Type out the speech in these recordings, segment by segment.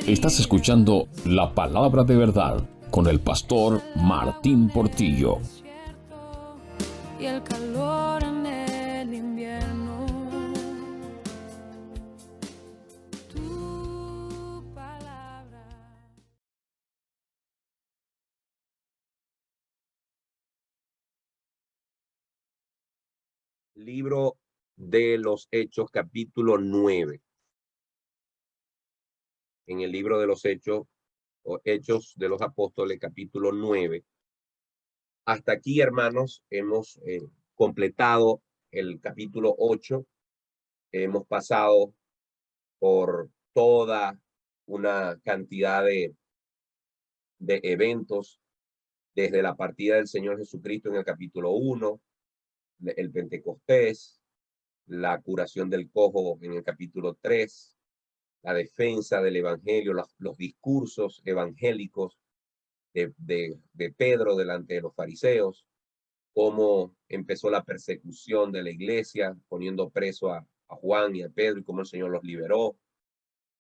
Estás escuchando La Palabra de Verdad con el pastor Martín Portillo. Y el calor en el invierno. Tu palabra. Libro de los Hechos, capítulo 9. En el libro de los Hechos, o Hechos de los Apóstoles, capítulo 9. Hasta aquí, hermanos, hemos completado el capítulo 8. Hemos pasado por toda una cantidad de eventos, desde la partida del Señor Jesucristo en el capítulo 1, el Pentecostés, la curación del cojo en el capítulo 3, la defensa del evangelio, los discursos evangélicos de Pedro delante de los fariseos, cómo empezó la persecución de la iglesia, poniendo preso a Juan y a Pedro, y cómo el Señor los liberó.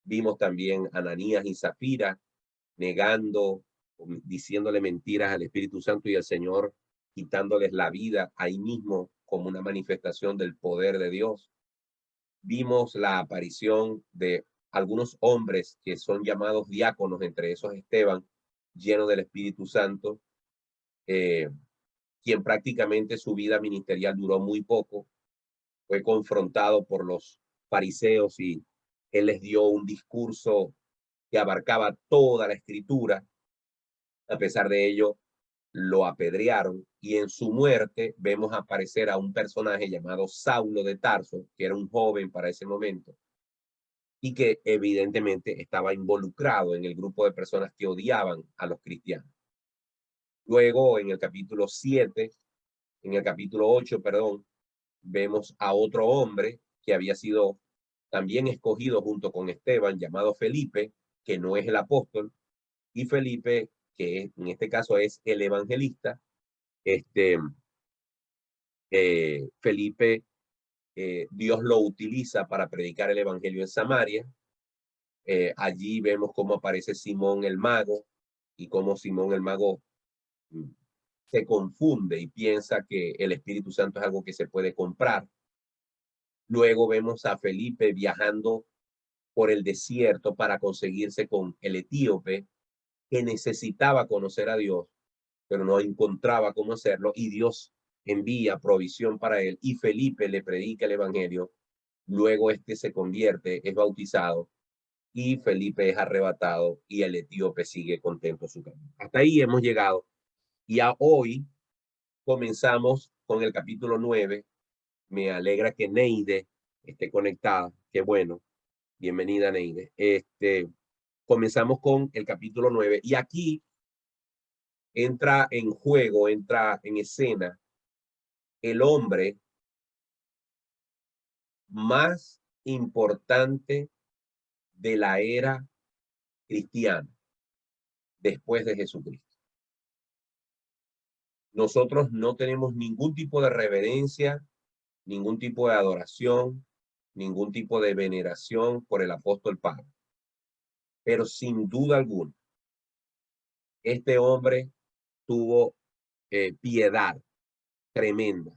Vimos también a Ananías y Zafira negando, diciéndole mentiras al Espíritu Santo, y el Señor quitándoles la vida ahí mismo como una manifestación del poder de Dios. Vimos la aparición de algunos hombres que son llamados diáconos, entre esos Esteban, lleno del Espíritu Santo, quien prácticamente su vida ministerial duró muy poco. Fue confrontado por los fariseos y él les dio un discurso que abarcaba toda la escritura. A pesar de ello, lo apedrearon, y en su muerte vemos aparecer a un personaje llamado Saulo de Tarso, que era un joven para ese momento, y que evidentemente estaba involucrado en el grupo de personas que odiaban a los cristianos. Luego, en el capítulo 8, vemos a otro hombre que había sido también escogido junto con Esteban, llamado Felipe, que no es el apóstol, y Felipe, que en este caso es el evangelista. Felipe, Dios lo utiliza para predicar el evangelio en Samaria. Allí vemos cómo aparece Simón el mago, y cómo Simón el mago se confunde y piensa que el Espíritu Santo es algo que se puede comprar. Luego vemos a Felipe viajando por el desierto para conseguirse con el etíope, que necesitaba conocer a Dios, pero no encontraba cómo hacerlo, y Dios envía provisión para él, y Felipe le predica el evangelio. Luego se convierte, es bautizado, y Felipe es arrebatado, y el etíope sigue contento su camino. Hasta ahí hemos llegado, y hoy comenzamos con el capítulo 9. Me alegra que Neide esté conectada. Qué bueno. Bienvenida, Neide. Comenzamos con el capítulo 9, y aquí entra en juego, entra en escena el hombre más importante de la era cristiana después de Jesucristo. Nosotros no tenemos ningún tipo de reverencia, ningún tipo de adoración, ningún tipo de veneración por el apóstol Pablo. Pero sin duda alguna, este hombre tuvo piedad tremenda,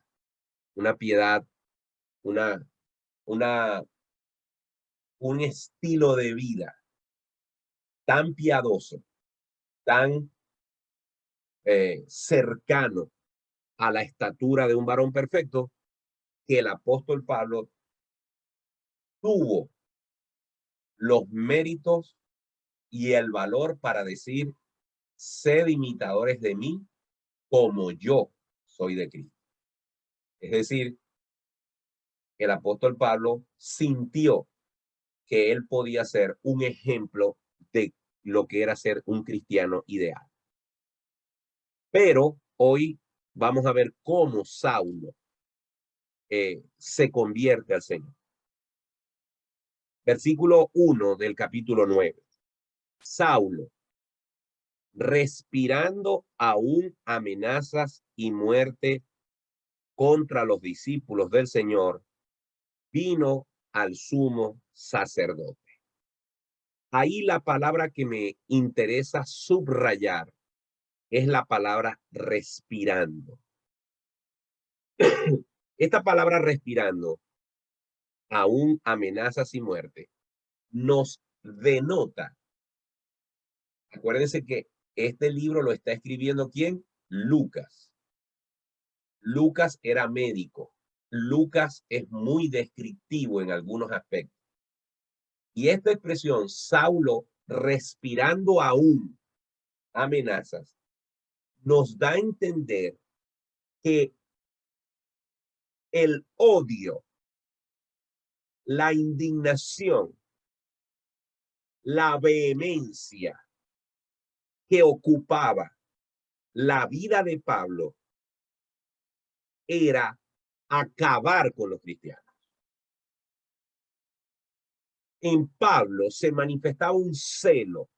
una piedad, una, un estilo de vida tan piadoso, tan cercano a la estatura de un varón perfecto, que el apóstol Pablo tuvo los méritos y el valor para decir: sed imitadores de mí como yo soy de Cristo. Es decir, el apóstol Pablo sintió que él podía ser un ejemplo de lo que era ser un cristiano ideal. Pero hoy vamos a ver cómo Saulo se convierte al Señor. Versículo 1 del capítulo 9. Saulo, respirando aún amenazas y muerte contra los discípulos del Señor, vino al sumo sacerdote. Ahí la palabra que me interesa subrayar es la palabra respirando. Esta palabra respirando, aún amenazas y muerte, nos denota. Acuérdense que este libro lo está escribiendo ¿quién? Lucas. Lucas era médico. Lucas es muy descriptivo en algunos aspectos. Y esta expresión, Saulo respirando aún amenazas, nos da a entender que el odio, la indignación, la vehemencia que ocupaba la vida de Pablo era acabar con los cristianos. En Pablo se manifestaba un celo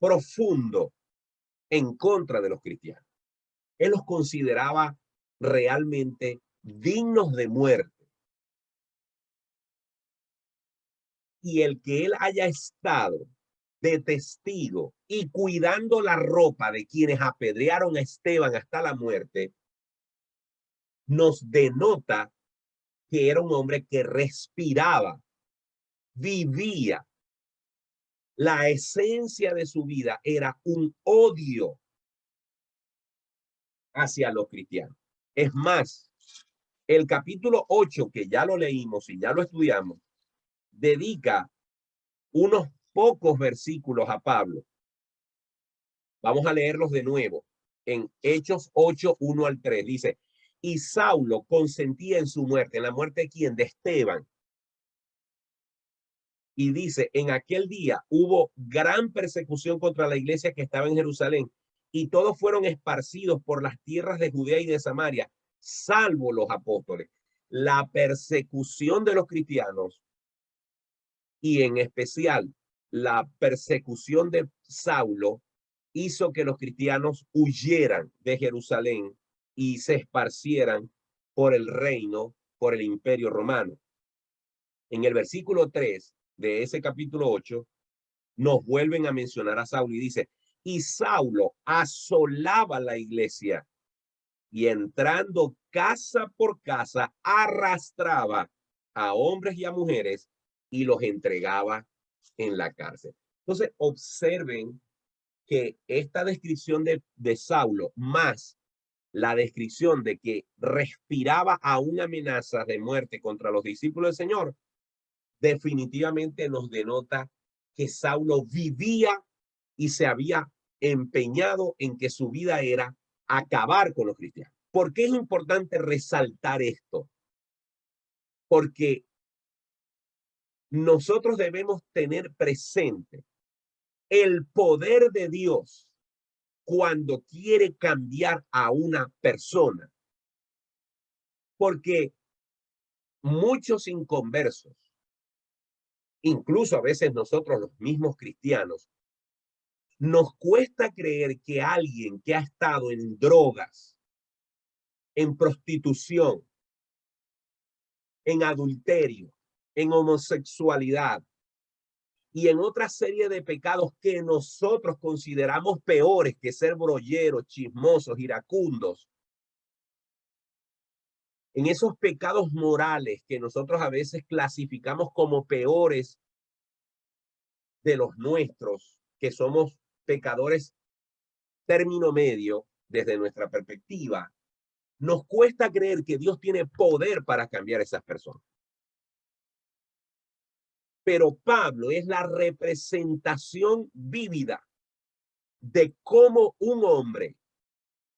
profundo en contra de los cristianos. Él los consideraba realmente dignos de muerte. Y el que él haya estado de testigo y cuidando la ropa de quienes apedrearon a Esteban hasta la muerte, nos denota que era un hombre que respiraba, vivía. La esencia de su vida era un odio hacia los cristianos. Es más, el capítulo 8, que ya lo leímos y ya lo estudiamos, dedica unos pocos versículos a Pablo. Vamos a leerlos de nuevo. En Hechos 8, 1 al 3, dice, y Saulo consentía en su muerte. ¿En la muerte de quién? De Esteban. Y dice, en aquel día hubo gran persecución contra la iglesia que estaba en Jerusalén, y todos fueron esparcidos por las tierras de Judea y de Samaria, salvo los apóstoles. La persecución de los cristianos, y en especial la persecución de Saulo, hizo que los cristianos huyeran de Jerusalén y se esparcieran por el reino, por el imperio romano. En el versículo 3 de ese capítulo 8, nos vuelven a mencionar a Saulo y dice, y Saulo asolaba la iglesia y entrando casa por casa arrastraba a hombres y a mujeres y los entregaba en la cárcel. Entonces, observen que esta descripción de Saulo, más la descripción de que respiraba aún amenazas de muerte contra los discípulos del Señor, definitivamente nos denota que Saulo vivía y se había empeñado en que su vida era acabar con los cristianos. ¿Por qué es importante resaltar esto? Porque nosotros debemos tener presente el poder de Dios cuando quiere cambiar a una persona. Porque muchos inconversos, incluso a veces nosotros los mismos cristianos, nos cuesta creer que alguien que ha estado en drogas, en prostitución, en adulterio, en homosexualidad y en otra serie de pecados que nosotros consideramos peores que ser brolleros, chismosos, iracundos, en esos pecados morales que nosotros a veces clasificamos como peores de los nuestros, que somos pecadores término medio desde nuestra perspectiva, nos cuesta creer que Dios tiene poder para cambiar a esas personas. Pero Pablo es la representación vívida de cómo un hombre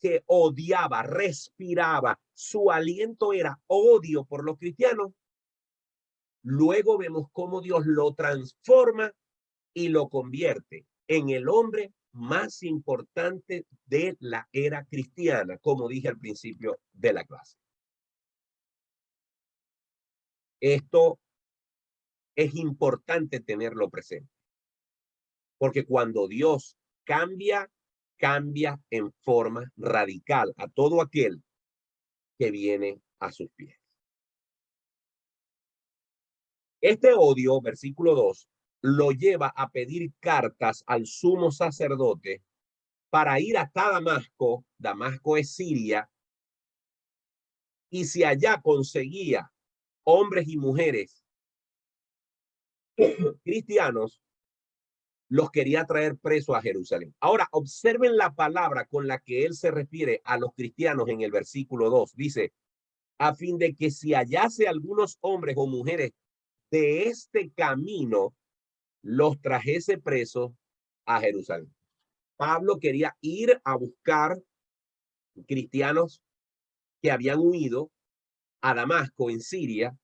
que odiaba, respiraba, su aliento era odio por los cristianos. Luego vemos cómo Dios lo transforma y lo convierte en el hombre más importante de la era cristiana, como dije al principio de la clase. Esto es importante tenerlo presente, porque cuando Dios cambia, cambia en forma radical a todo aquel que viene a sus pies. Este odio, versículo 2, lo lleva a pedir cartas al sumo sacerdote para ir hasta Damasco. Damasco es Siria. Y si allá conseguía hombres y mujeres cristianos, los quería traer presos a Jerusalén. Ahora, observen la palabra con la que él se refiere a los cristianos en el versículo 2. Dice, a fin de que si hallase algunos hombres o mujeres de este camino, los trajese presos a Jerusalén. Pablo quería ir a buscar cristianos que habían huido a Damasco en Siria,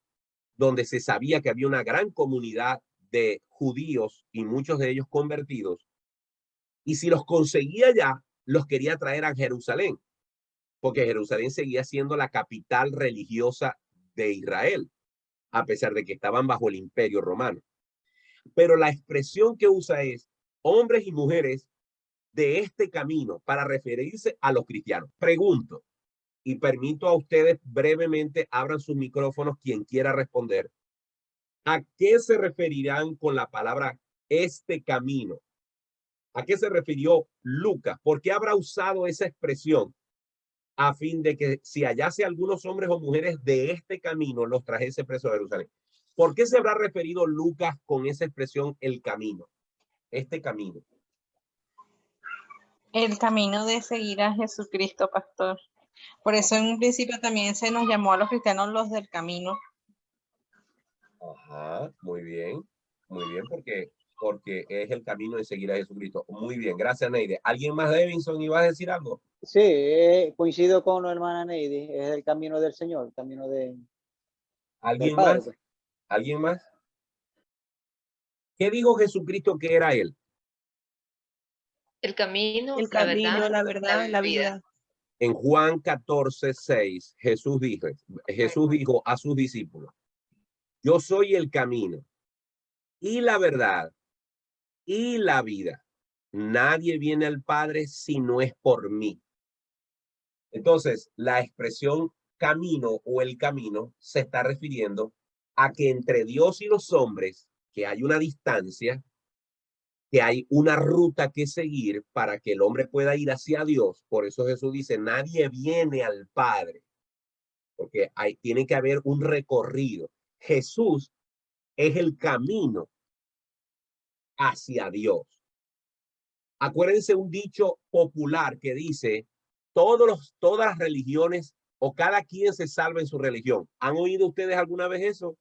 donde se sabía que había una gran comunidad de judíos y muchos de ellos convertidos. Y si los conseguía ya, los quería traer a Jerusalén, porque Jerusalén seguía siendo la capital religiosa de Israel, a pesar de que estaban bajo el imperio romano. Pero la expresión que usa es hombres y mujeres de este camino para referirse a los cristianos. Pregunto, y permito a ustedes brevemente, abran sus micrófonos quien quiera responder. ¿A qué se referirán con la palabra este camino? ¿A qué se refirió Lucas? ¿Por qué habrá usado esa expresión? A fin de que si hallase algunos hombres o mujeres de este camino, los trajese presos a Jerusalén. ¿Por qué se habrá referido Lucas con esa expresión, el camino? Este camino. El camino de seguir a Jesucristo, pastor. Por eso en un principio también se nos llamó a los cristianos los del camino. Ajá, muy bien, porque es el camino de seguir a Jesucristo. Muy bien, gracias, Neide. ¿Alguien más, Davidson, iba a decir algo? Sí, coincido con la hermana Neidi, es el camino del Señor, el camino del ¿Alguien Padre. más? ¿Alguien más? ¿Qué dijo Jesucristo que era él? El camino, El camino, la verdad, la vida. En Juan 14:6, Jesús dijo a sus discípulos, yo soy el camino y la verdad y la vida. Nadie viene al Padre si no es por mí. Entonces, la expresión camino o el camino se está refiriendo a que entre Dios y los hombres, que hay una distancia, que hay una ruta que seguir para que el hombre pueda ir hacia Dios. Por eso Jesús dice, nadie viene al Padre, porque tiene que haber un recorrido. Jesús es el camino hacia Dios. Acuérdense un dicho popular que dice, todas las religiones o cada quien se salva en su religión. ¿Han oído ustedes alguna vez eso?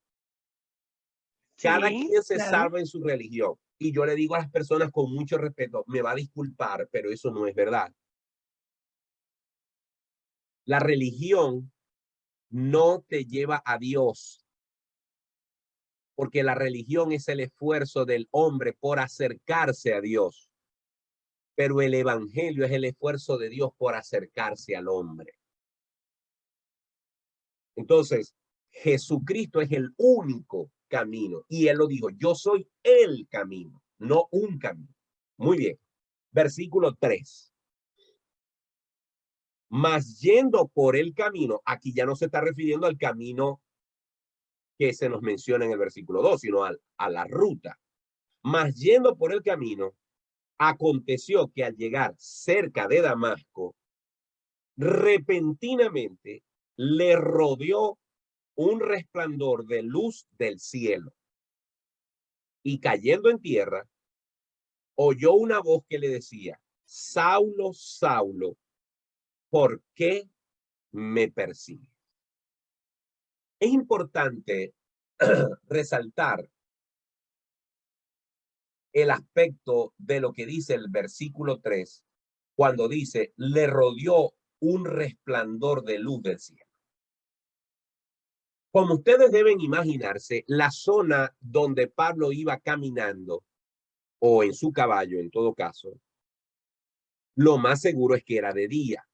Cada quien se salva en su religión. Y yo le digo a las personas con mucho respeto, me va a disculpar, pero eso no es verdad. La religión no te lleva a Dios, porque la religión es el esfuerzo del hombre por acercarse a Dios. Pero el evangelio es el esfuerzo de Dios por acercarse al hombre. Entonces, Jesucristo es el único camino. Y él lo dijo, yo soy el camino, no un camino. Muy bien. Versículo 3. Mas yendo por el camino, aquí ya no se está refiriendo al camino que se nos menciona en el versículo 2, sino a la ruta. Mas yendo por el camino, aconteció que al llegar cerca de Damasco, repentinamente le rodeó un resplandor de luz del cielo. Y cayendo en tierra, oyó una voz que le decía, Saulo, Saulo, ¿por qué me persigues? Es importante resaltar el aspecto de lo que dice el versículo 3, cuando dice, le rodeó un resplandor de luz del cielo. Como ustedes deben imaginarse, la zona donde Pablo iba caminando, o en su caballo en todo caso, lo más seguro es que era de día.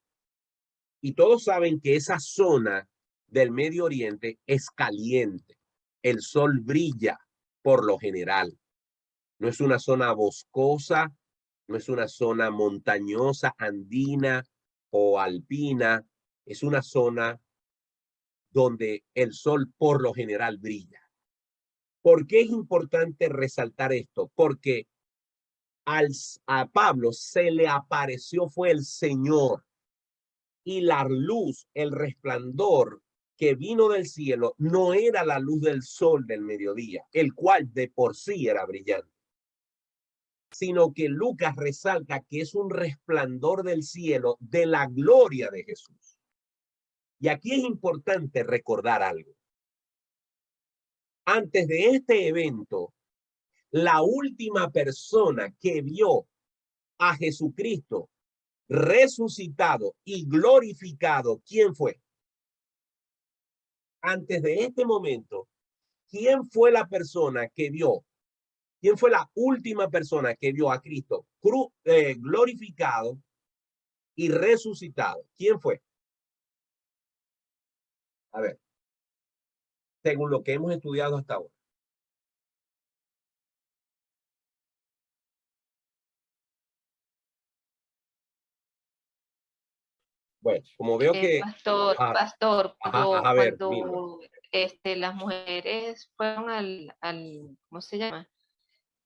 Y todos saben que esa zona del Medio Oriente es caliente. El sol brilla por lo general. No es una zona boscosa, no es una zona montañosa, andina o alpina. Es una zona donde el sol por lo general brilla. ¿Por qué es importante resaltar esto? Porque a Pablo se le apareció fue el Señor, y la luz, el resplandor que vino del cielo no era la luz del sol del mediodía, el cual de por sí era brillante, sino que Lucas resalta que es un resplandor del cielo de la gloria de Jesús. Y aquí es importante recordar algo. Antes de este evento, la última persona que vio a Jesucristo resucitado y glorificado, ¿quién fue? Antes de este momento, ¿quién fue la persona que vio? ¿Quién fue la última persona que vio a Cristo glorificado y resucitado? ¿Quién fue? A ver, según lo que hemos estudiado hasta ahora. Bueno, como veo que... Pastor, a ver, Milva. cuando las mujeres fueron ¿cómo se llama?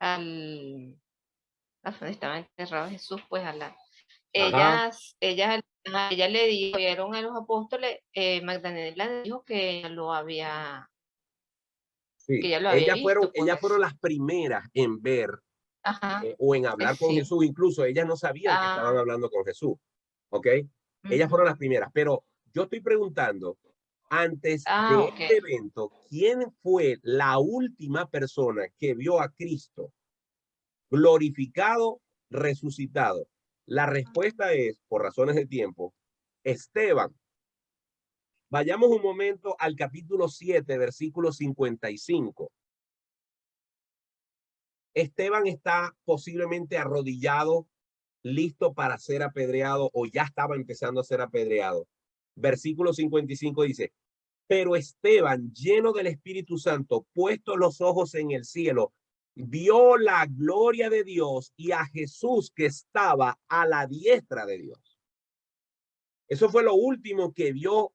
A donde estaba enterrado Jesús, pues ella le dijeron a los apóstoles, Magdalena le dijo que lo había, Sí, que ella lo había visto. ellas fueron las primeras en ver o en hablar con sí. Jesús. Incluso ellas no sabían que estaban hablando con Jesús. ¿Ok? Ellas fueron las primeras. Pero yo estoy preguntando, antes de este evento, ¿quién fue la última persona que vio a Cristo glorificado, resucitado? La respuesta es, por razones de tiempo, Esteban. Vayamos un momento al capítulo 7, versículo 55. Esteban está posiblemente arrodillado, listo para ser apedreado, o ya estaba empezando a ser apedreado. Versículo 55 dice, pero Esteban, lleno del Espíritu Santo, puesto los ojos en el cielo, vio la gloria de Dios y a Jesús que estaba a la diestra de Dios. Eso fue lo último que vio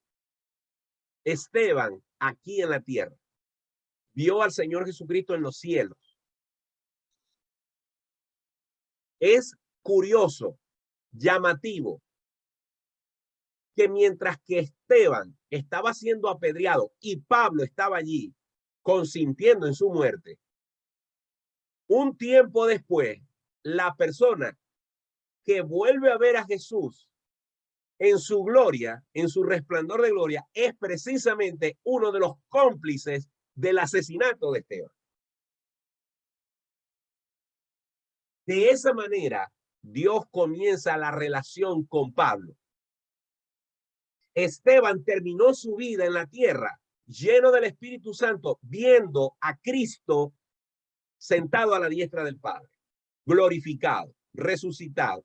Esteban aquí en la tierra. Vio al Señor Jesucristo en los cielos. Es curioso, llamativo, que mientras que Esteban estaba siendo apedreado y Pablo estaba allí consintiendo en su muerte, un tiempo después, la persona que vuelve a ver a Jesús en su gloria, en su resplandor de gloria, es precisamente uno de los cómplices del asesinato de Esteban. De esa manera, Dios comienza la relación con Pablo. Esteban terminó su vida en la tierra lleno del Espíritu Santo, viendo a Cristo sentado a la diestra del Padre, glorificado, resucitado.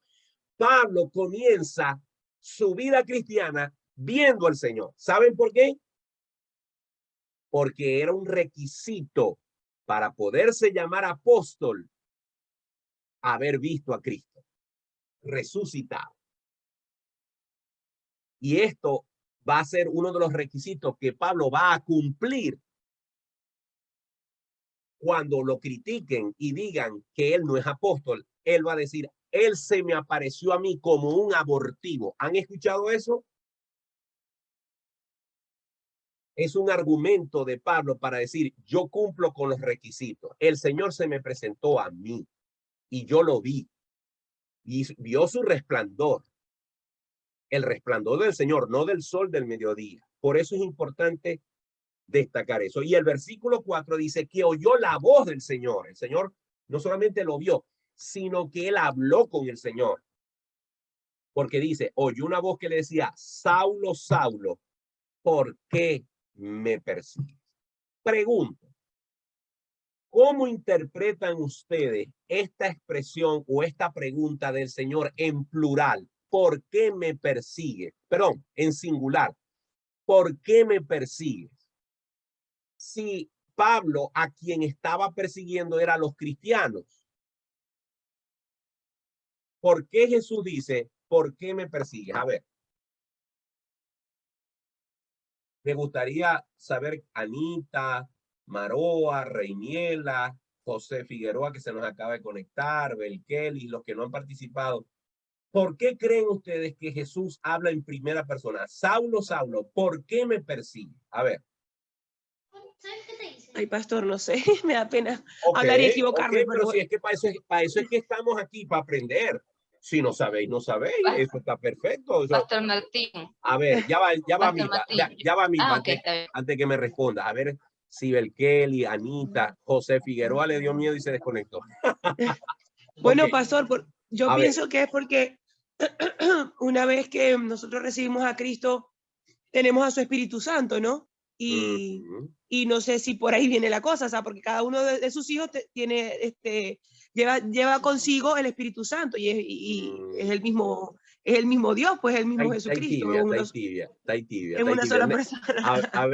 Pablo comienza su vida cristiana viendo al Señor. ¿Saben por qué? Porque era un requisito para poderse llamar apóstol haber visto a Cristo resucitado. Y esto va a ser uno de los requisitos que Pablo va a cumplir cuando lo critiquen y digan que él no es apóstol. Él va a decir, él se me apareció a mí como un abortivo. ¿Han escuchado eso? Es un argumento de Pablo para decir, yo cumplo con los requisitos. El Señor se me presentó a mí y yo lo vi. Y vio su resplandor. El resplandor del Señor, no del sol del mediodía. Por eso es importante destacar eso. Y el versículo 4 dice que oyó la voz del Señor. El Señor no solamente lo vio, sino que él habló con el Señor. Porque dice, oyó una voz que le decía, Saulo, Saulo, ¿por qué me persigues? Pregunto, ¿cómo interpretan ustedes esta expresión o esta pregunta del Señor en plural? ¿Por qué me persigues? Perdón, en singular. ¿Por qué me persigues? Si Pablo a quien estaba persiguiendo era a los cristianos, ¿por qué Jesús dice, ¿por qué me persigues? A ver. Me gustaría saber, Anita, Maroa, Reiniela, José Figueroa, que se nos acaba de conectar, Belkeli, los que no han participado. ¿Por qué creen ustedes que Jesús habla en primera persona? Saulo, Saulo, ¿por qué me persigue? A ver. Ay, pastor, no sé, me da pena Ok, hablar y equivocarme, pero si es que para eso es que estamos aquí, para aprender. Si no sabéis, no sabéis. Eso está perfecto. Eso... Pastor Martín. A ver, ya va Pastor Milva. Martín. Ya va Milva Ok, está bien. antes que me responda. A ver si Belkeli, Anita, José Figueroa le dio miedo y se desconectó. Bueno, Ok, pastor, yo a ver. pienso que es porque una vez que nosotros recibimos a Cristo, tenemos a su Espíritu Santo, ¿no? Y no sé si por ahí viene la cosa, o sea, porque cada uno de sus hijos tiene, lleva consigo el Espíritu Santo y es el mismo Dios, pues el mismo Jesucristo. Está tibia. En una sola persona. A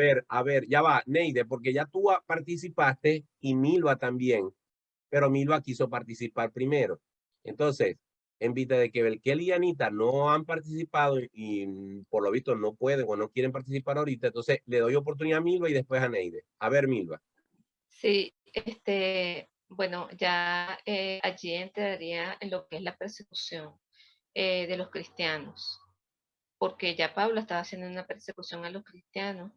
ver, ya va, Neide, porque ya tú participaste y Milva también, pero Milva quiso participar primero. Entonces, en vista de que Belkeli y Anita no han participado y por lo visto no pueden o no quieren participar ahorita, entonces le doy oportunidad a Milva y después a Neide. A ver, Milva. Sí, bueno, ya allí entraría en lo que es la persecución de los cristianos, porque ya Pablo estaba haciendo una persecución a los cristianos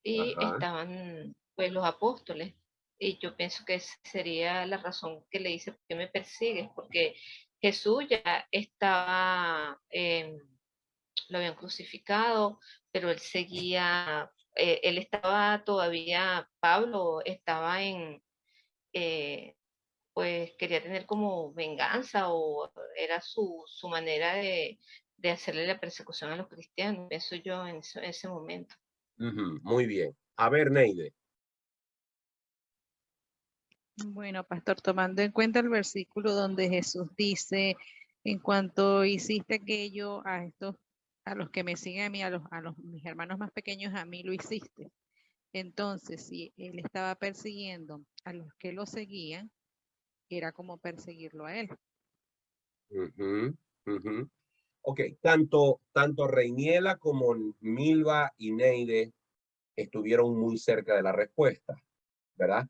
y Ajá. estaban pues los apóstoles. Y yo pienso que esa sería la razón que le dice, ¿por qué me persigues? Porque Jesús ya estaba, lo habían crucificado, pero él seguía, él estaba todavía, Pablo estaba pues quería tener como venganza o era su manera de hacerle la persecución a los cristianos, pienso yo en ese momento. Muy bien. A ver, Neide. Bueno, pastor, tomando en cuenta el versículo donde Jesús dice, en cuanto hiciste aquello a estos, a los que me siguen a mí, mis hermanos más pequeños, a mí lo hiciste. Entonces, si él estaba persiguiendo a los que lo seguían, era como perseguirlo a él. Ok, tanto Reiniela como Milva y Neide estuvieron muy cerca de la respuesta, ¿verdad?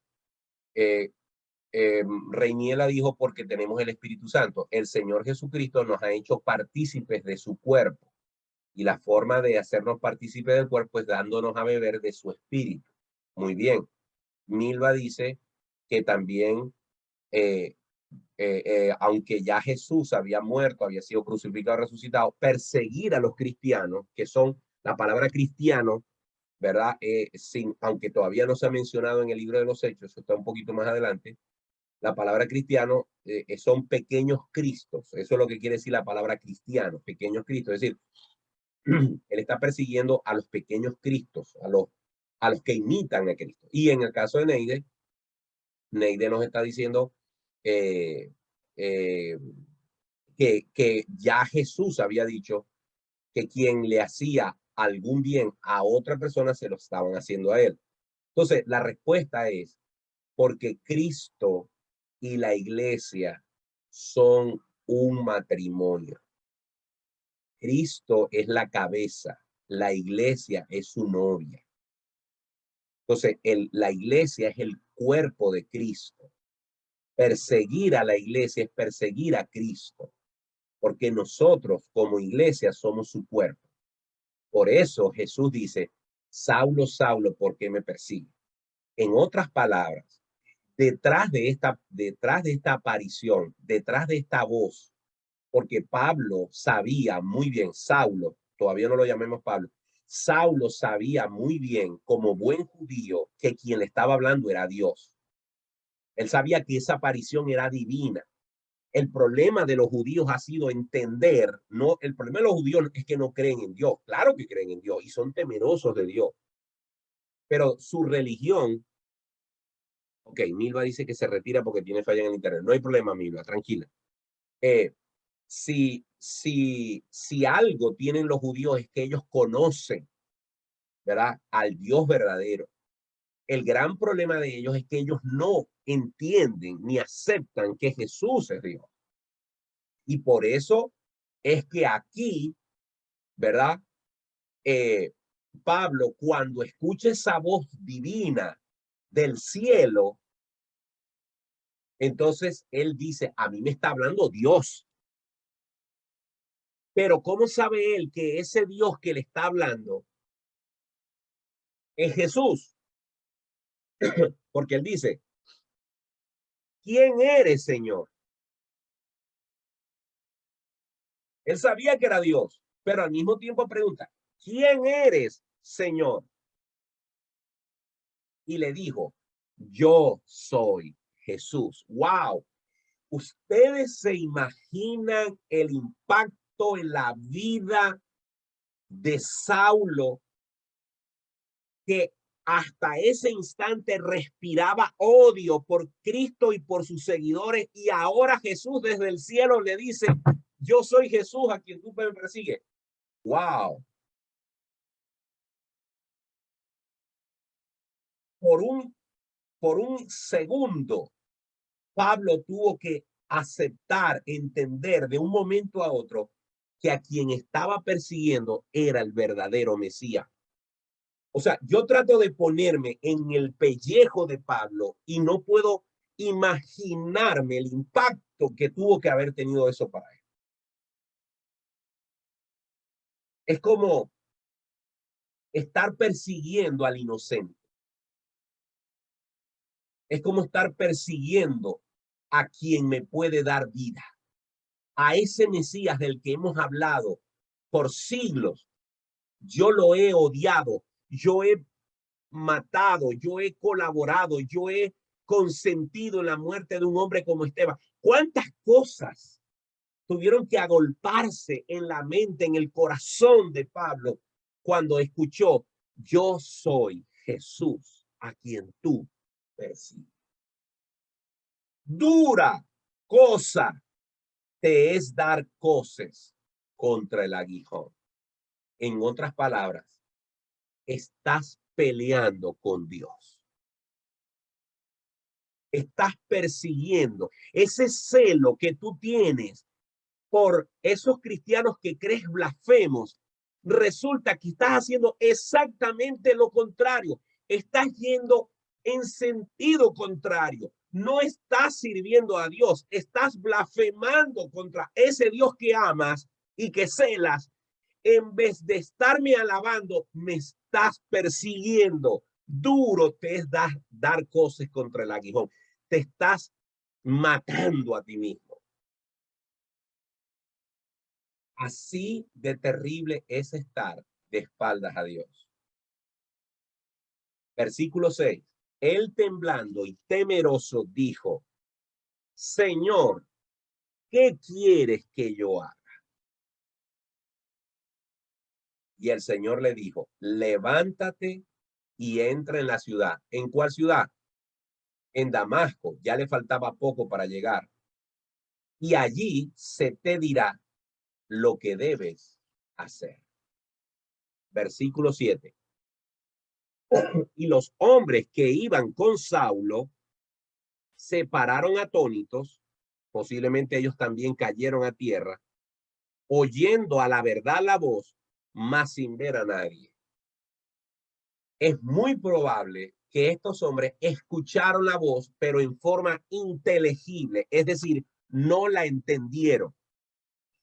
Reiniela dijo porque tenemos el Espíritu Santo. El Señor Jesucristo nos ha hecho partícipes de su cuerpo y la forma de hacernos partícipes del cuerpo es dándonos a beber de su Espíritu. Muy bien. Milva dice que también aunque ya Jesús había muerto, había sido crucificado, resucitado, perseguir a los cristianos, que son la palabra cristiano, ¿verdad? Aunque todavía no se ha mencionado en el libro de los Hechos, eso está un poquito más adelante, la palabra cristiano son pequeños cristos, eso es lo que quiere decir la palabra cristiano, pequeños cristos, es decir, él está persiguiendo a los pequeños cristos, a los que imitan a Cristo. Y en el caso de Neide nos está diciendo que ya Jesús había dicho que quien le hacía algún bien a otra persona se lo estaban haciendo a él. Entonces, la respuesta es porque Cristo y la iglesia son un matrimonio. Cristo es la cabeza, la iglesia es su novia. Entonces, la iglesia es el cuerpo de Cristo. Perseguir a la iglesia es perseguir a Cristo, porque nosotros como iglesia somos su cuerpo. Por eso Jesús dice, Saulo, Saulo, ¿por qué me persigue? En otras palabras, detrás de esta aparición, detrás de esta voz, porque Pablo sabía muy bien, Saulo, todavía no lo llamemos Pablo, Saulo sabía muy bien como buen judío que quien le estaba hablando era Dios. Él sabía que esa aparición era divina. El problema de los judíos ha sido entender, no, el problema de los judíos es que no creen en Dios. Claro que creen en Dios y son temerosos de Dios. Pero su religión, ok, Milva dice que se retira porque tiene falla en el internet. No hay problema, Milva, tranquila. Si algo tienen los judíos es que ellos conocen, ¿verdad?, al Dios verdadero. El gran problema de ellos es que ellos no entienden ni aceptan que Jesús es Dios. Y por eso es que aquí, ¿verdad? Pablo, cuando escucha esa voz divina del cielo, entonces él dice, a mí me está hablando Dios. Pero ¿cómo sabe él que ese Dios que le está hablando es Jesús? Porque él dice, ¿quién eres, Señor? Él sabía que era Dios, pero al mismo tiempo pregunta, ¿quién eres, Señor? Y le dijo, yo soy Jesús. ¡Wow! ¿Ustedes se imaginan el impacto en la vida de Saulo, que hasta ese instante respiraba odio por Cristo y por sus seguidores, y ahora Jesús desde el cielo le dice, yo soy Jesús a quien tú me persigues? ¡Wow! Por un segundo, Pablo tuvo que aceptar, entender de un momento a otro que a quien estaba persiguiendo era el verdadero Mesías. O sea, yo trato de ponerme en el pellejo de Pablo y no puedo imaginarme el impacto que tuvo que haber tenido eso para él. Es como estar persiguiendo al inocente. Es como estar persiguiendo a quien me puede dar vida, a ese Mesías del que hemos hablado por siglos. Yo lo he odiado, yo he matado, yo he colaborado, yo he consentido en la muerte de un hombre como Esteban. ¿Cuántas cosas tuvieron que agolparse en la mente, en el corazón de Pablo cuando escuchó, yo soy Jesús a quien tú persigues? Dura cosa te es dar coces contra el aguijón. En otras palabras, estás peleando con Dios. Estás persiguiendo ese celo que tú tienes por esos cristianos que crees blasfemos. Resulta que estás haciendo exactamente lo contrario. Estás yendo en sentido contrario. No estás sirviendo a Dios. Estás blasfemando contra ese Dios que amas y que celas. En vez de estarme alabando, me estás persiguiendo. Duro te es dar cosas contra el aguijón. Te estás matando a ti mismo. Así de terrible es estar de espaldas a Dios. Versículo 6. Él temblando y temeroso dijo, Señor, ¿qué quieres que yo haga? Y el Señor le dijo, levántate y entra en la ciudad. ¿En cuál ciudad? En Damasco. Ya le faltaba poco para llegar. Y allí se te dirá lo que debes hacer. Versículo 7. Y los hombres que iban con Saulo se pararon atónitos, posiblemente ellos también cayeron a tierra, oyendo a la verdad la voz, mas sin ver a nadie. Es muy probable que estos hombres escucharon la voz, pero en forma inteligible, es decir, no la entendieron.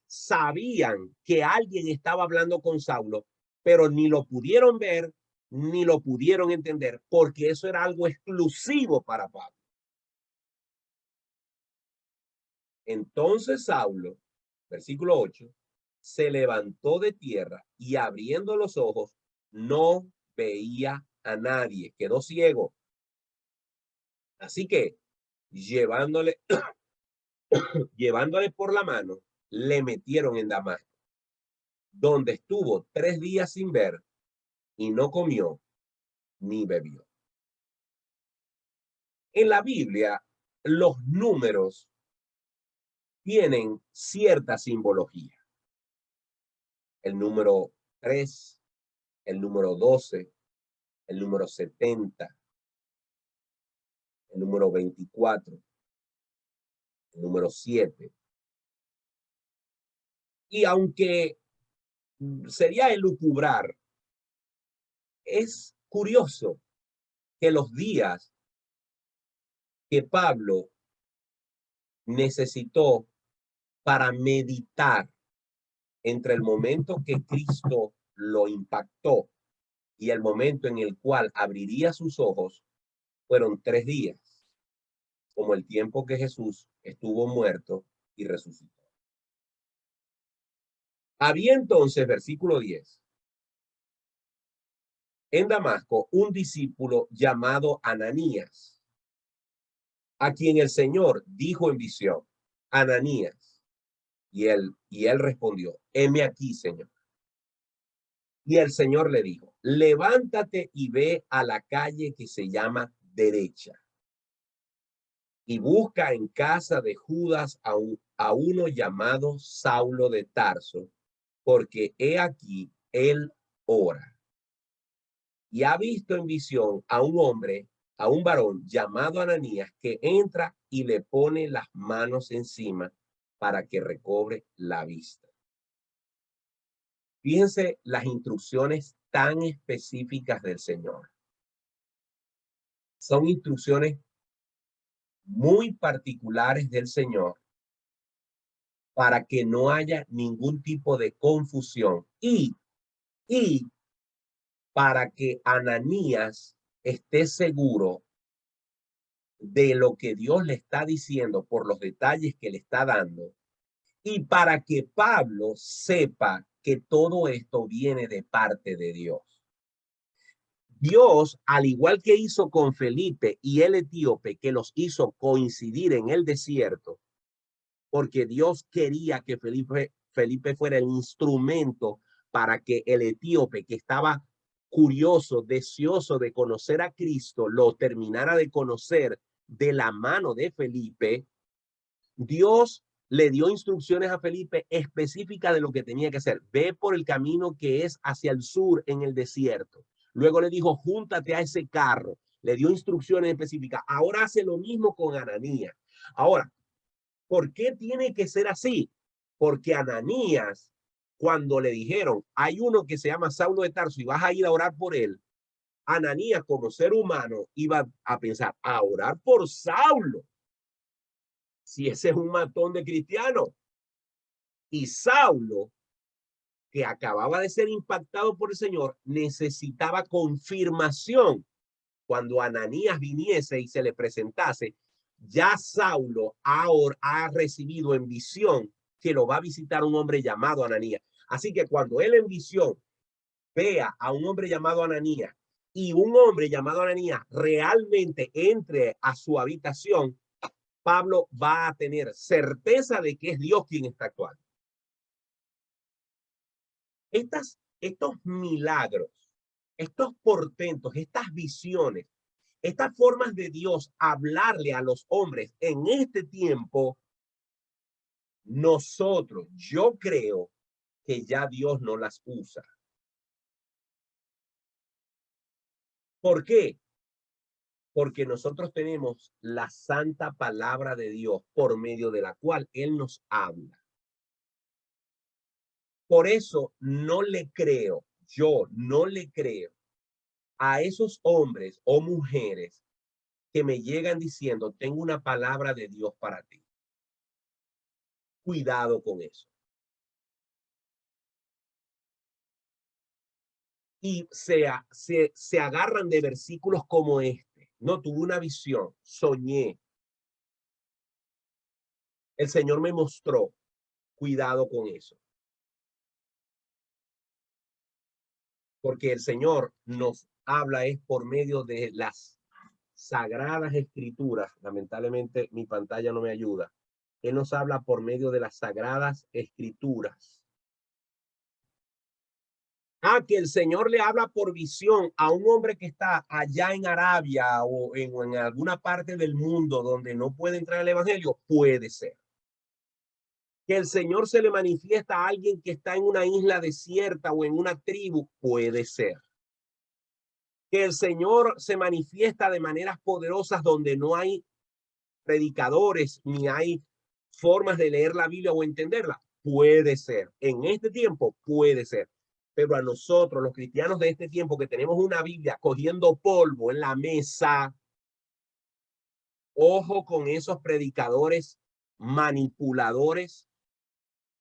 Sabían que alguien estaba hablando con Saulo, pero ni lo pudieron ver, ni lo pudieron entender, porque eso era algo exclusivo para Pablo. Entonces Saulo, versículo 8, se levantó de tierra y abriendo los ojos, no veía a nadie, quedó ciego. Así que llevándole por la mano, le metieron en Damasco, donde estuvo 3 días sin ver y no comió ni bebió. En la Biblia, los números tienen cierta simbología. El número 3, el número 12, el número 70, el número 24, el número 7. Y aunque sería elucubrar, es curioso que los días que Pablo necesitó para meditar entre el momento que Cristo lo impactó y el momento en el cual abriría sus ojos, fueron 3 días, como el tiempo que Jesús estuvo muerto y resucitó. Había entonces, versículo 10, en Damasco un discípulo llamado Ananías, a quien el Señor dijo en visión: Ananías. Y él respondió: heme aquí, Señor. Y el Señor le dijo: levántate y ve a la calle que se llama Derecha, y busca en casa de Judas a uno llamado Saulo de Tarso, porque he aquí él ora. Y ha visto en visión a un hombre, a un varón llamado Ananías, que entra y le pone las manos encima para que recobre la vista. Fíjense las instrucciones tan específicas del Señor. Son instrucciones muy particulares del Señor para que no haya ningún tipo de confusión y para que Ananías esté seguro de lo que Dios le está diciendo por los detalles que le está dando, y para que Pablo sepa que todo esto viene de parte de Dios. Dios, al igual que hizo con Felipe y el etíope, que los hizo coincidir en el desierto, porque Dios quería que Felipe fuera el instrumento para que el etíope, que estaba curioso, deseoso de conocer a Cristo, lo terminara de conocer de la mano de Felipe. Dios le dio instrucciones a Felipe específicas de lo que tenía que hacer. Ve por el camino que es hacia el sur en el desierto. Luego le dijo: júntate a ese carro. Le dio instrucciones específicas. Ahora hace lo mismo con Ananías. Ahora, ¿por qué tiene que ser así? Porque Ananías, cuando le dijeron: hay uno que se llama Saulo de Tarso y vas a ir a orar por él, Ananías, como ser humano, iba a pensar: a orar por Saulo, si ese es un matón de cristiano. Y Saulo, que acababa de ser impactado por el Señor, necesitaba confirmación. Cuando Ananías viniese y se le presentase, ya Saulo ha recibido en visión que lo va a visitar un hombre llamado Ananías. Así que cuando él en visión vea a un hombre llamado Ananías y un hombre llamado Ananías realmente entre a su habitación, Pablo va a tener certeza de que es Dios quien está actuando. Estos milagros, estos portentos, estas visiones, estas formas de Dios hablarle a los hombres en este tiempo, yo creo que ya Dios no las usa. ¿Por qué? Porque nosotros tenemos la santa palabra de Dios por medio de la cual Él nos habla. Por eso yo no le creo a esos hombres o mujeres que me llegan diciendo: tengo una palabra de Dios para ti. Cuidado con eso. Y se agarran de versículos como este. No, tuve una visión, soñé. El Señor me mostró. Cuidado con eso. Porque el Señor nos habla es por medio de las sagradas escrituras. Lamentablemente mi pantalla no me ayuda. Él nos habla por medio de las sagradas escrituras. Que el Señor le habla por visión a un hombre que está allá en Arabia o en alguna parte del mundo donde no puede entrar el evangelio, puede ser. Que el Señor se le manifiesta a alguien que está en una isla desierta o en una tribu, puede ser. Que el Señor se manifiesta de maneras poderosas donde no hay predicadores ni hay formas de leer la Biblia o entenderla, puede ser. En este tiempo puede ser. Pero a nosotros, los cristianos de este tiempo, que tenemos una Biblia cogiendo polvo en la mesa Ojo con esos predicadores manipuladores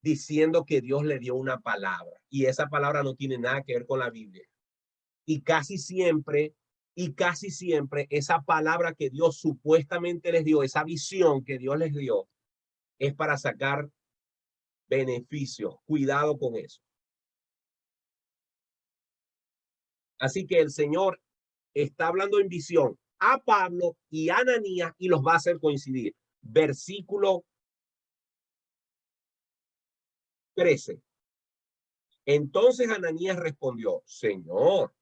diciendo que Dios le dio una palabra y esa palabra no tiene nada que ver con la Biblia. Y casi siempre esa palabra que Dios supuestamente les dio, esa visión que Dios les dio, es para sacar beneficios. Cuidado con eso. Así que el Señor está hablando en visión a Pablo y a Ananías y los va a hacer coincidir. Versículo 13. Entonces Ananías respondió, Señor,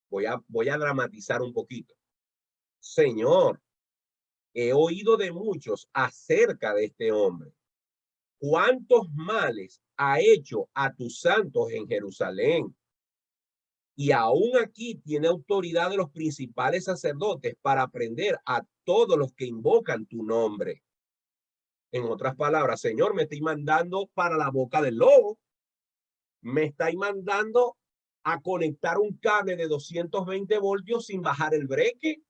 voy a dramatizar un poquito. Señor, he oído de muchos acerca de este hombre. ¿Cuántos males ha hecho a tus santos en Jerusalén? Y aún aquí tiene autoridad de los principales sacerdotes para prender a todos los que invocan tu nombre. En otras palabras, Señor, me estoy mandando para la boca del lobo. Me estáis mandando a conectar un cable de 220 voltios sin bajar el breque.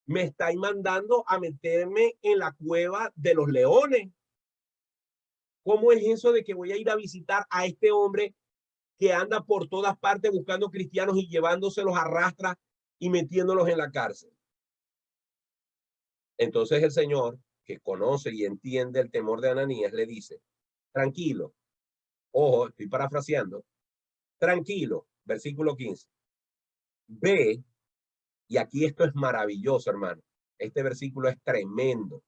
Me estáis mandando a meterme en la cueva de los leones. ¿Cómo es eso de que voy a ir a visitar a este hombre que anda por todas partes buscando cristianos y llevándoselos a rastras y metiéndolos en la cárcel? Entonces el Señor, que conoce y entiende el temor de Ananías, le dice, tranquilo, ojo, estoy parafraseando, tranquilo, versículo 15, ve, y aquí esto es maravilloso, hermano, este versículo es tremendo,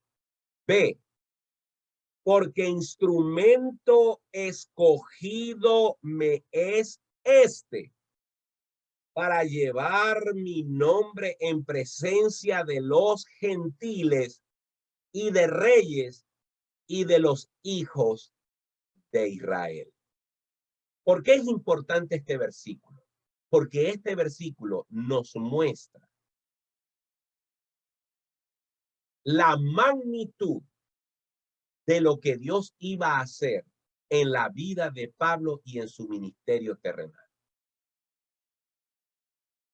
ve, porque instrumento escogido me es este, para llevar mi nombre en presencia de los gentiles y de reyes y de los hijos de Israel. ¿Por qué es importante este versículo? Porque este versículo nos muestra la magnitud de lo que Dios iba a hacer en la vida de Pablo y en su ministerio terrenal.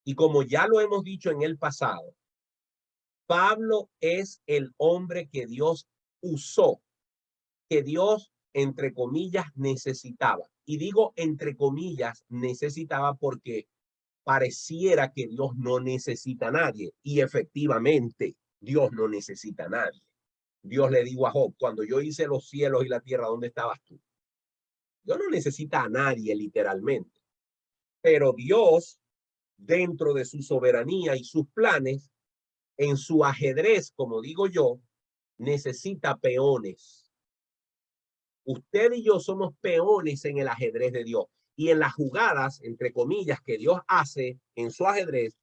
Y como ya lo hemos dicho en el pasado, Pablo es el hombre que Dios usó, que Dios, entre comillas, necesitaba. Y digo entre comillas necesitaba porque pareciera que Dios no necesita a nadie. Y efectivamente, Dios no necesita a nadie. Dios le dijo a Job, cuando yo hice los cielos y la tierra, ¿dónde estabas tú? Dios no necesita a nadie literalmente. Pero Dios, dentro de su soberanía y sus planes, en su ajedrez, como digo yo, necesita peones. Usted y yo somos peones en el ajedrez de Dios. Y en las jugadas, entre comillas, que Dios hace en su ajedrez,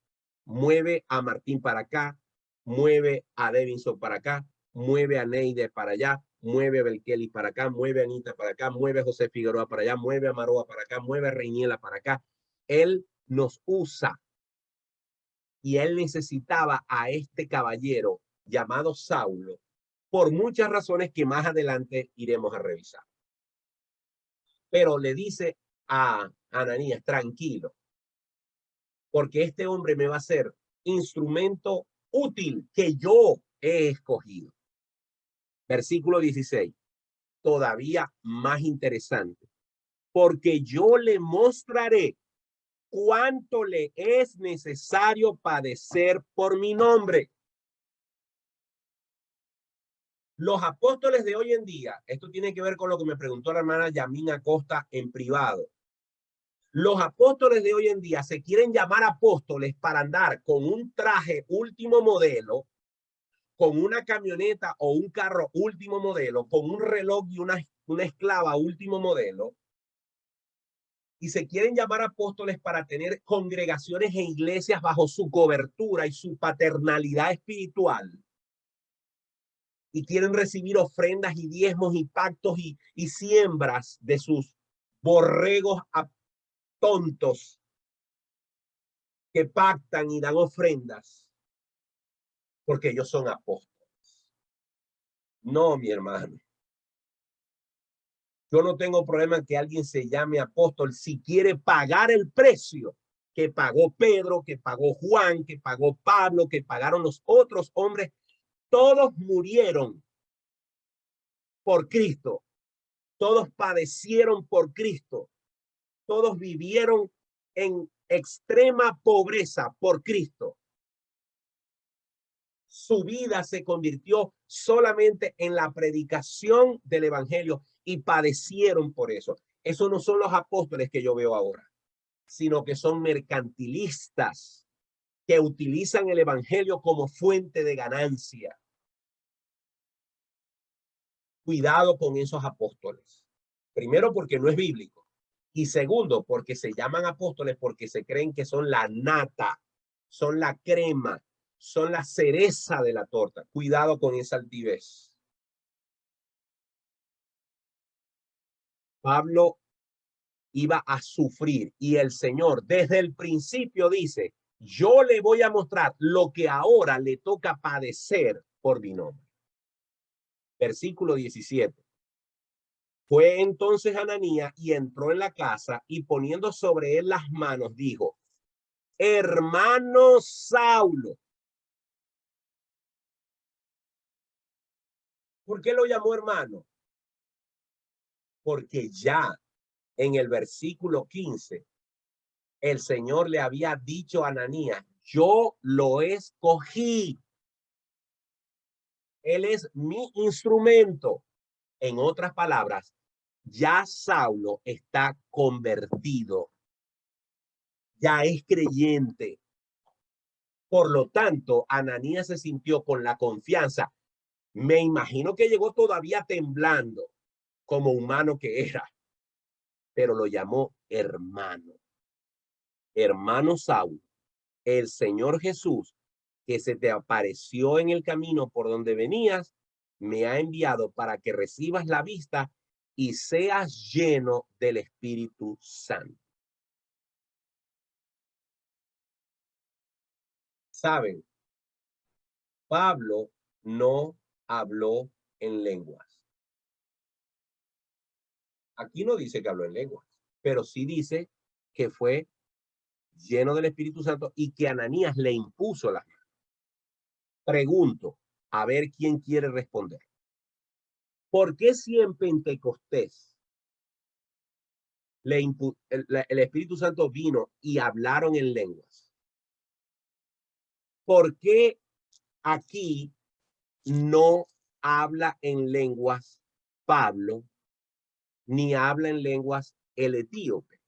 mueve a Martín para acá, mueve a Devinson para acá, mueve a Neide para allá, mueve a Belkeli para acá, mueve a Anita para acá, mueve a José Figueroa para allá, mueve a Maroa para acá, mueve a Reiniela para acá. Él nos usa. Y él necesitaba a este caballero llamado Saulo por muchas razones que más adelante iremos a revisar. Pero le dice a Ananías, tranquilo, porque este hombre me va a ser instrumento útil que yo he escogido. Versículo 16, todavía más interesante, porque yo le mostraré cuánto le es necesario padecer por mi nombre. Los apóstoles de hoy en día, esto tiene que ver con lo que me preguntó la hermana Yamina Acosta en privado. Los apóstoles de hoy en día se quieren llamar apóstoles para andar con un traje último modelo, con una camioneta o un carro último modelo, con un reloj y una esclava último modelo. Y se quieren llamar apóstoles para tener congregaciones e iglesias bajo su cobertura y su paternalidad espiritual. Y quieren recibir ofrendas y diezmos y pactos y siembras de sus borregos tontos que pactan y dan ofrendas porque ellos son apóstoles. No, mi hermano. Yo no tengo problema en que alguien se llame apóstol si quiere pagar el precio que pagó Pedro, que pagó Juan, que pagó Pablo, que pagaron los otros hombres todos murieron por Cristo, todos padecieron por Cristo, todos vivieron en extrema pobreza por Cristo. Su vida se convirtió solamente en la predicación del evangelio y padecieron por eso. Esos no son los apóstoles que yo veo ahora, sino que son mercantilistas que utilizan el evangelio como fuente de ganancia. Cuidado con esos apóstoles. Primero, porque no es bíblico. Y segundo, porque se llaman apóstoles porque se creen que son la nata, son la crema, son la cereza de la torta. Cuidado con esa altivez. Pablo iba a sufrir y el Señor desde el principio dice, yo le voy a mostrar lo que ahora le toca padecer por mi nombre. Versículo 17. Fue entonces Ananías y entró en la casa y poniendo sobre él las manos dijo, hermano Saulo. ¿Por qué lo llamó hermano? Porque ya en el versículo 15, el Señor le había dicho a Ananías, yo lo escogí. Él es mi instrumento. En otras palabras, ya Saulo está convertido. Ya es creyente. Por lo tanto, Ananías se sintió con la confianza. Me imagino que llegó todavía temblando, como humano que era, pero lo llamó hermano. Hermano Saulo, el Señor Jesús, que se te apareció en el camino por donde venías, me ha enviado para que recibas la vista y seas lleno del Espíritu Santo. Saben, Pablo no habló en lenguas. Aquí no dice que habló en lenguas, pero sí dice que fue lleno del Espíritu Santo y que Ananías le impuso las manos. Pregunto, a ver quién quiere responder. ¿Por qué si en Pentecostés el Espíritu Santo vino y hablaron en lenguas? ¿Por qué aquí no habla en lenguas Pablo, ni habla en lenguas el etíope,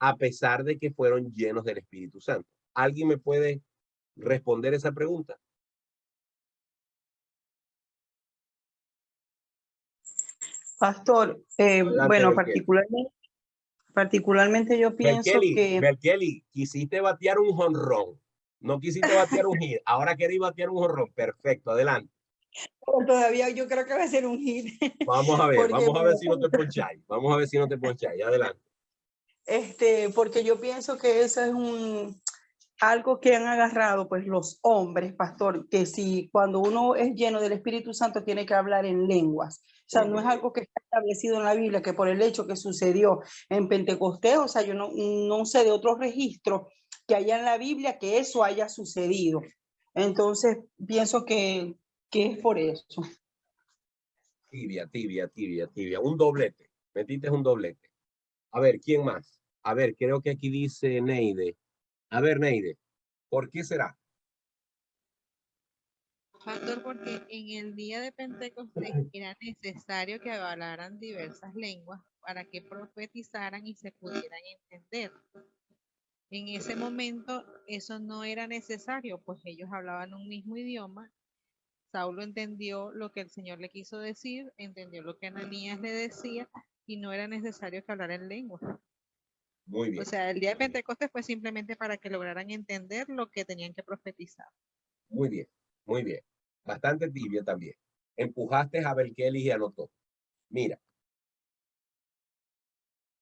a pesar de que fueron llenos del Espíritu Santo? ¿Alguien me puede responder esa pregunta? Pastor, Adelante, bueno, Belkeli. particularmente yo pienso que Belkeli, quisiste batear un jonrón. No quisiste batear un hit. Ahora queréis batear un jonrón. Perfecto, adelante. todavía yo creo que va a ser un hit. Vamos a ver, Porque, vamos a ver si no te poncháis. Vamos a ver si no te poncháis. Adelante. Porque yo pienso que eso es algo que han agarrado pues los hombres, pastor, que si cuando uno es lleno del Espíritu Santo tiene que hablar en lenguas. O sea, no es algo que está establecido en la Biblia, que por el hecho que sucedió en Pentecostés, o sea, yo no sé de otro registro que haya en la Biblia que eso haya sucedido. Entonces, pienso que es por eso. Tibia. Un doblete. Metiste un doblete. A ver, ¿quién más? A ver, creo que aquí dice Neide. A ver, Neide, ¿por qué será? Pastor, porque en el día de Pentecostés era necesario que hablaran diversas lenguas para que profetizaran y se pudieran entender. En ese momento eso no era necesario, pues ellos hablaban un mismo idioma. Saulo entendió lo que el Señor le quiso decir, entendió lo que Ananías le decía y no era necesario que hablara en lengua. Muy bien. O sea, el día de Pentecostés fue simplemente para que lograran entender lo que tenían que profetizar. Muy bien, muy bien. Bastante tibia también. Empujaste a Belkeli y anotó. Mira,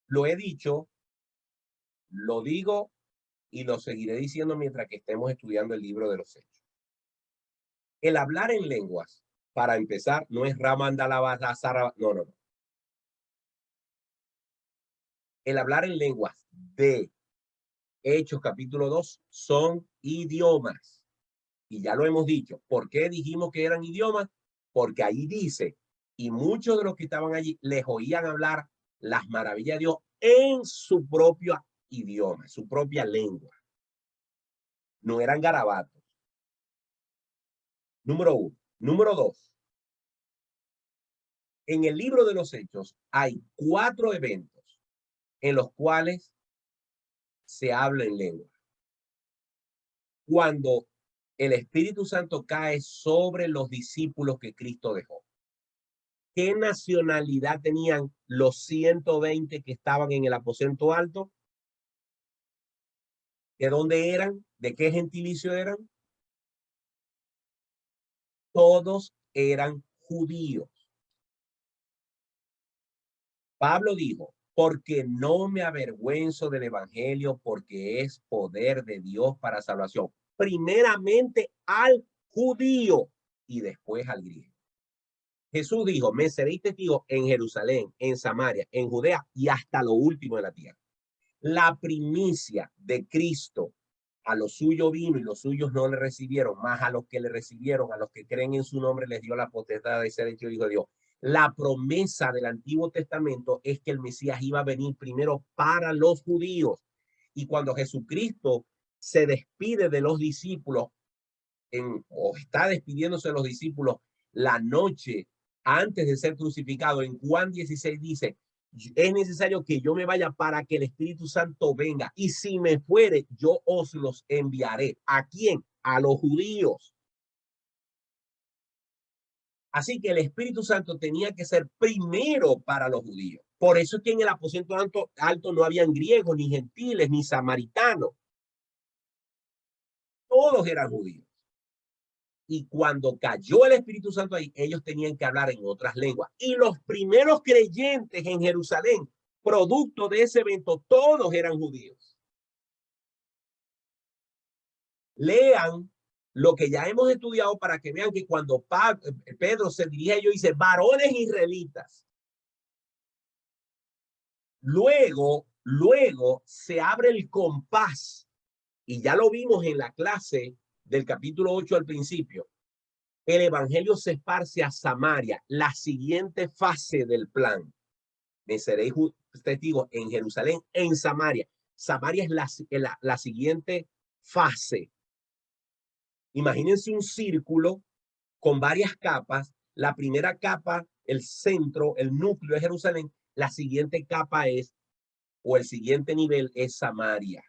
lo he dicho, lo digo y lo seguiré diciendo mientras que estemos estudiando el libro de los Hechos. El hablar en lenguas, para empezar, no es Ramandalabazara, no. El hablar en lenguas de Hechos capítulo 2 son idiomas. Y ya lo hemos dicho. ¿Por qué dijimos que eran idiomas? Porque ahí dice, y muchos de los que estaban allí les oían hablar las maravillas de Dios en su propio idioma, su propia lengua. No eran garabatos. Número 1. Número 2. En el libro de los Hechos hay 4 eventos en los cuales se habla en lengua. Cuando el Espíritu Santo cae sobre los discípulos que Cristo dejó. ¿Qué nacionalidad tenían los 120 que estaban en el aposento alto? ¿De dónde eran? ¿De qué gentilicio eran? Todos eran judíos. Pablo dijo, porque no me avergüenzo del evangelio, porque es poder de Dios para salvación. Primeramente al judío y después al griego. Jesús dijo, me seréis testigos en Jerusalén, en Samaria, en Judea y hasta lo último de la tierra. La primicia de Cristo a los suyos vino y los suyos no le recibieron, más a los que le recibieron, a los que creen en su nombre, les dio la potestad de ser hecho hijo de Dios. La promesa del Antiguo Testamento es que el Mesías iba a venir primero para los judíos. Y cuando Jesucristo se despide de los discípulos, o está despidiéndose de los discípulos la noche antes de ser crucificado, en Juan 16 dice, es necesario que yo me vaya para que el Espíritu Santo venga. Y si me fuere, yo os los enviaré. ¿A quién? A los judíos. Así que el Espíritu Santo tenía que ser primero para los judíos. Por eso es que en el aposento alto no habían griegos, ni gentiles, ni samaritanos. Todos eran judíos. Y cuando cayó el Espíritu Santo ahí, ellos tenían que hablar en otras lenguas. Y los primeros creyentes en Jerusalén, producto de ese evento, todos eran judíos. Lean lo que ya hemos estudiado para que vean que cuando Pedro se dirige a ellos, dice, varones israelitas. Luego se abre el compás. Y ya lo vimos en la clase del capítulo 8 al principio. El evangelio se esparce a Samaria, la siguiente fase del plan. Me seréis testigos en Jerusalén, en Samaria. Samaria es la siguiente fase. Imagínense un círculo con varias capas. La primera capa, el centro, el núcleo de Jerusalén. La siguiente capa es, o el siguiente nivel es Samaria.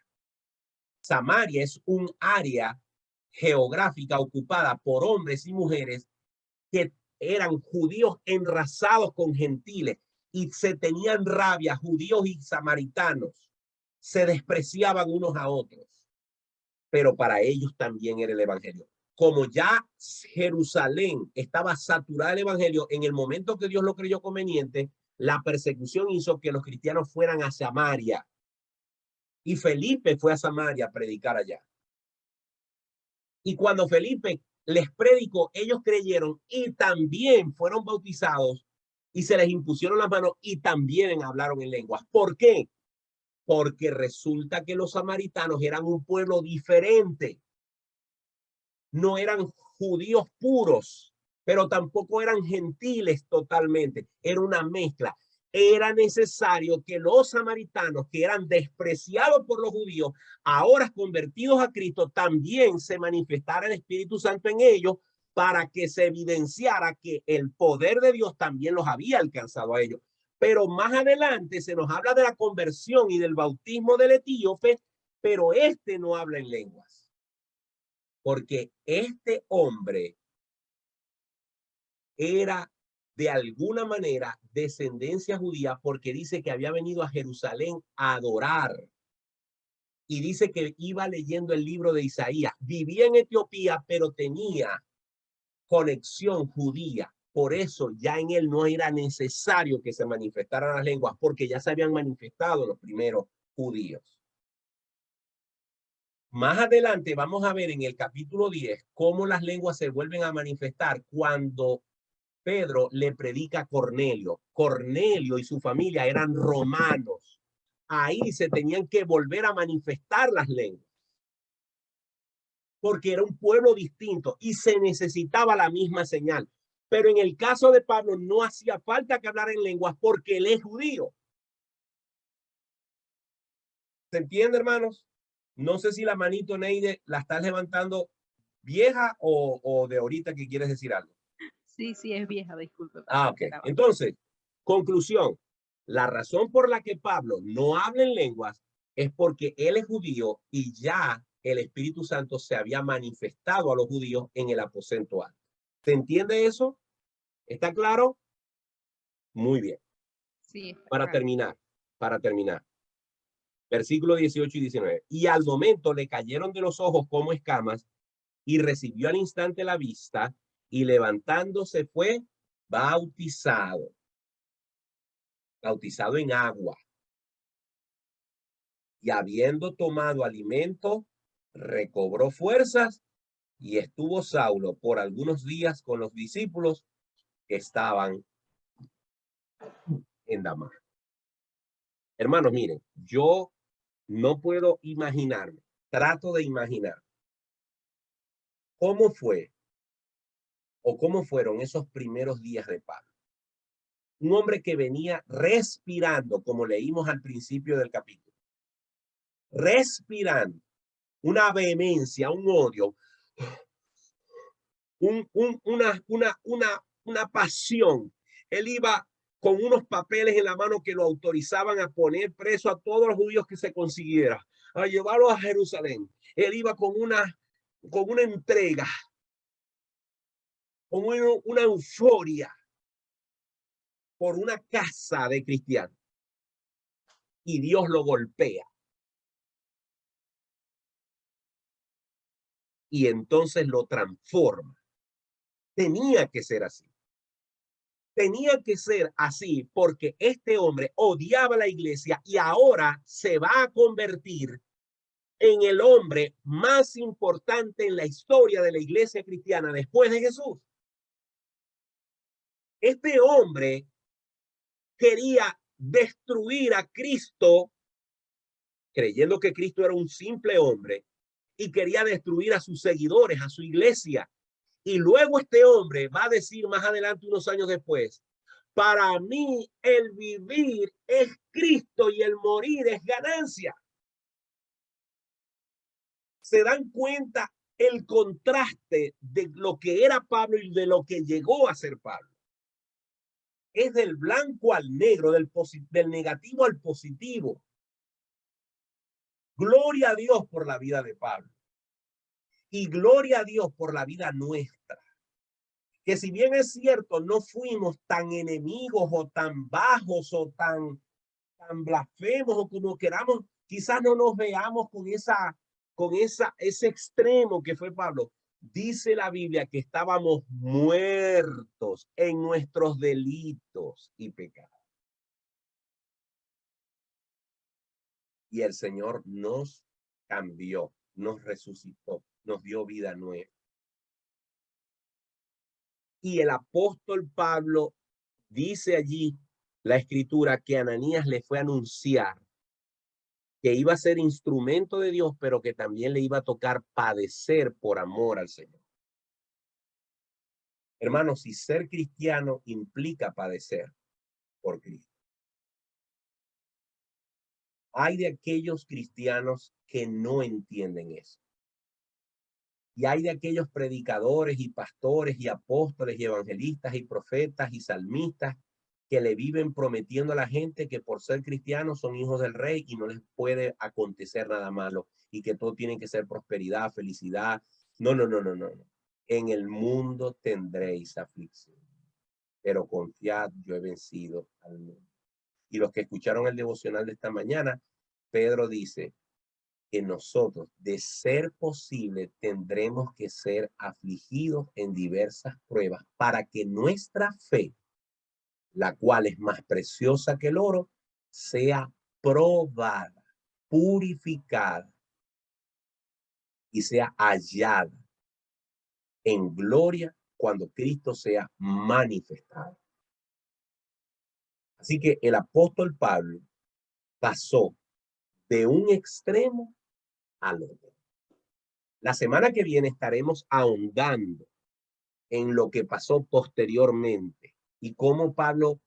Samaria es un área geográfica ocupada por hombres y mujeres que eran judíos enrazados con gentiles y se tenían rabia, judíos y samaritanos. Se despreciaban unos a otros. Pero para ellos también era el evangelio. Como ya Jerusalén estaba saturada del evangelio, en el momento que Dios lo creyó conveniente, la persecución hizo que los cristianos fueran a Samaria. Y Felipe fue a Samaria a predicar allá. Y cuando Felipe les predicó, ellos creyeron y también fueron bautizados y se les impusieron las manos y también hablaron en lenguas. ¿Por qué? Porque resulta que los samaritanos eran un pueblo diferente. No eran judíos puros, pero tampoco eran gentiles totalmente. Era una mezcla. Era necesario que los samaritanos, que eran despreciados por los judíos, ahora convertidos a Cristo, también se manifestara el Espíritu Santo en ellos para que se evidenciara que el poder de Dios también los había alcanzado a ellos. Pero más adelante se nos habla de la conversión y del bautismo del etíope, pero este no habla en lenguas. Porque este hombre era de alguna manera descendencia judía porque dice que había venido a Jerusalén a adorar. Y dice que iba leyendo el libro de Isaías. Vivía en Etiopía, pero tenía conexión judía. Por eso ya en él no era necesario que se manifestaran las lenguas, porque ya se habían manifestado los primeros judíos. Más adelante vamos a ver en el capítulo 10 cómo las lenguas se vuelven a manifestar cuando Pedro le predica a Cornelio. Cornelio y su familia eran romanos. Ahí se tenían que volver a manifestar las lenguas. porque era un pueblo distinto y se necesitaba la misma señal. Pero en el caso de Pablo no hacía falta que hablara en lenguas porque él es judío. ¿Se entiende, hermanos? No sé si la manito, Neide, la estás levantando vieja o de ahorita que quieres decir algo. Sí, sí, es vieja, disculpe. Ok. Entonces, conclusión. La razón por la que Pablo no habla en lenguas es porque él es judío y ya el Espíritu Santo se había manifestado a los judíos en el aposento alto. ¿Se entiende eso? ¿Está claro? Muy bien. Sí, Para terminar. Versículo 18 y 19. Y al momento le cayeron de los ojos como escamas y recibió al instante la vista y levantándose fue bautizado en agua. Y habiendo tomado alimento, recobró fuerzas y estuvo Saulo por algunos días con los discípulos que estaban en Damasco. Hermanos, miren, yo no puedo imaginarme, trato de imaginar cómo fue o cómo fueron esos primeros días de Pablo. Un hombre que venía respirando, como leímos al principio del capítulo, respirando una vehemencia, un odio, una pasión. Él iba con unos papeles en la mano que lo autorizaban a poner preso a todos los judíos que se consiguiera, a llevarlos a Jerusalén. Él iba con una entrega, con una euforia por una casa de cristianos. Y Dios lo golpea. Y entonces lo transforma. Tenía que ser así. Tenía que ser así porque este hombre odiaba la iglesia y ahora se va a convertir en el hombre más importante en la historia de la iglesia cristiana después de Jesús. Este hombre quería destruir a Cristo, creyendo que Cristo era un simple hombre, y quería destruir a sus seguidores, a su iglesia. Y luego este hombre va a decir más adelante, unos años después, para mí el vivir es Cristo y el morir es ganancia. ¿Se dan cuenta el contraste de lo que era Pablo y de lo que llegó a ser Pablo? Es del blanco al negro, del negativo al positivo. Gloria a Dios por la vida de Pablo. Y gloria a Dios por la vida nuestra. Que si bien es cierto, no fuimos tan enemigos o tan bajos o tan blasfemos o como queramos, quizás no nos veamos con ese extremo que fue Pablo. Dice la Biblia que estábamos muertos en nuestros delitos y pecados. Y el Señor nos cambió, nos resucitó, nos dio vida nueva. Y el apóstol Pablo dice allí la escritura que Ananías le fue a anunciar que iba a ser instrumento de Dios, pero que también le iba a tocar padecer por amor al Señor. Hermanos, si ser cristiano implica padecer por Cristo. Hay de aquellos cristianos que no entienden eso. Y hay de aquellos predicadores y pastores y apóstoles y evangelistas y profetas y salmistas que le viven prometiendo a la gente que por ser cristianos son hijos del rey y no les puede acontecer nada malo y que todo tiene que ser prosperidad, felicidad. No. En el mundo tendréis aflicción, pero confiad, yo he vencido al mundo. Y los que escucharon el devocional de esta mañana, Pedro dice que nosotros, de ser posible, tendremos que ser afligidos en diversas pruebas para que nuestra fe, la cual es más preciosa que el oro, sea probada, purificada y sea hallada en gloria cuando Cristo sea manifestado. Así que el apóstol Pablo pasó de un extremo al otro. La semana que viene estaremos ahondando en lo que pasó posteriormente y cómo Pablo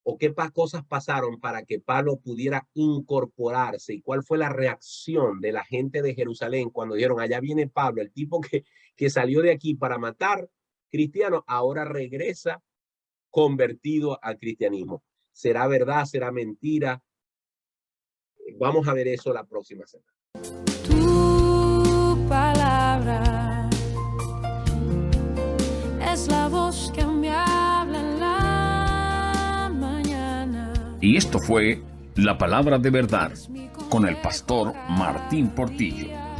o qué cosas pasaron para que Pablo pudiera incorporarse y cuál fue la reacción de la gente de Jerusalén cuando dijeron, allá viene Pablo, el tipo que salió de aquí para matar cristianos, ahora regresa convertido al cristianismo. ¿Será verdad? ¿Será mentira? Vamos a ver eso la próxima semana. Tu palabra es la voz que me habla en la mañana. Y esto fue La Palabra de Verdad con el pastor Martín Portillo.